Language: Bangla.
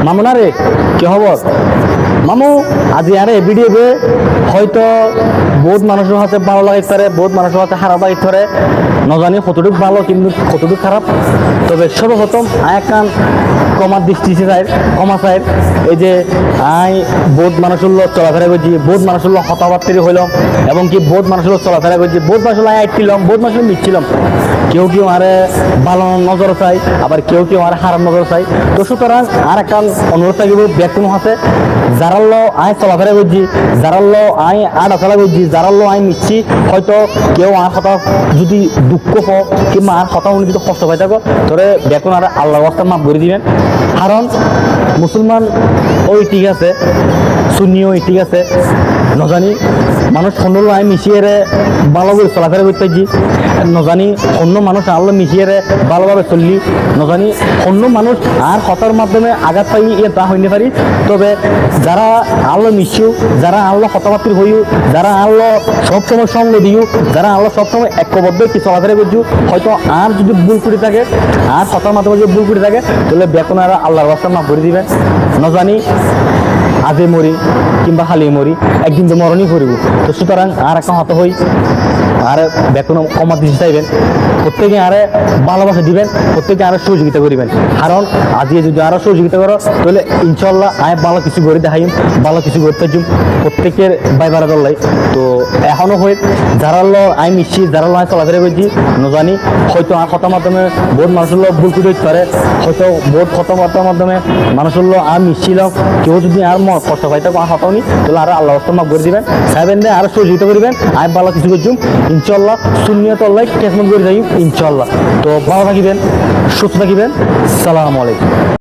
মামু না রে কি খবর মামু আজি আরে ভিডিও হয়তো বহুত মানুষের হাতে ভালো লাগে পারে বহুত মানুষের হাতে খারাপ লাগে পারে নজানি কতটুকু ভালো কিন্তু কতটুকু খারাপ তবে সর্বপ্রথম আয়াকান কমার দৃষ্টি চাই কমা চাই এই যে আই বহুত মানুষের লোক চলাফেরা করছি বহুত মানুষের লোক হতাবার্তি হইলাম এবং কি বহুত মানুষের লোক চলাফেরা করছি বহুত মানুষের আয় আইছিলাম বহুত মানুষের মিটছিলাম কেউ কেউ আরে ভালো নজর চাই আবার কেউ কেউ আর খারাপ নজর চাই তো সুতরাং আর একটা অনুরোধ থাকিব ব্যাকুণ আছে যারাল্লো আয় চলাফেরা করছি যারাল্লো আয় আড়া চলা করছি যারাল্লো আয় মিটছি হয়তো কেউ আর কথা যদি দুঃখ হোক কিংবা আর কথা উনি যদি কষ্ট পাই থাকো তোরে ব্যাকুণ আর আল্লাহ রাস্তা মাফ করে দিবেন কারণ মুসলমান ওই ঠিক আছে সুন্নিও ঠিক আছে নজানি মানুষ অন্য আয় মিশিয়ে ভালো করে চলাফেরা করতে পারছি নজানি অন্য মানুষ আল্লাহ মিশিয়ে ভালোভাবে চললি নজানি অন্য মানুষ আর কথার মাধ্যমে আঘাত পাই তা হইতে পারি তবে যারা আল্লাহ মিশিও যারা আল্লাহ কথাবার্তি হইও যারা আল্লাহ সবসময় সঙ্গে দিও যারা আল্লাহ সবসময় ঐক্যবদ্ধ কি চলাফেরা করছো হয়তো আর যদি ভুল করে থাকে আর কথার মাধ্যমে যদি ভুল করে থাকে তাহলে বেকনারা আল্লাহর রাস্তা মাফ করে দিবেন নজানি আজে মরি কিংবা হালিয়ে মরি একদিন তো মরণই করিব তো সুতরাং আর একটা হত হই আর বেতন কমার দিতে চাইবেন প্রত্যেকে আরে ভালোবাসা দিবেন প্রত্যেকে আরো সহযোগিতা করিবেন কারণ আজকে যদি আরো সহযোগিতা করো তাহলে ইনশাল্লাহ আয় ভালো কিছু করে দেখাইম ভালো কিছু করতে যাম প্রত্যেকের বাইবারা দল্লাই তো এখনো হয়ে যারা আয় মিশছি যারা আয় চলাফেরা করছি নজানি হয়তো আর কথার মাধ্যমে বহুত মানুষের লোক ভুল করে দিতে পারে হয়তো বহুত কথাবার্তার মাধ্যমে মানুষের লোক আর মিশছিল কেউ যদি আর কষ্ট পাইতে আর হতাও নি তাহলে আরো আল্লাহ মাফ করে দিবেন সাহেবেন আরো সহযোগিতা করিবেন আয় ভালো কিছু করছুম ইনশাল্লাহ শূন্যত আল্লাহ কেসমন করে যাই ইনশাল্লাহ তো ভালো থাকিবেন সুস্থ থাকিবেন সালামু আলাইকুম।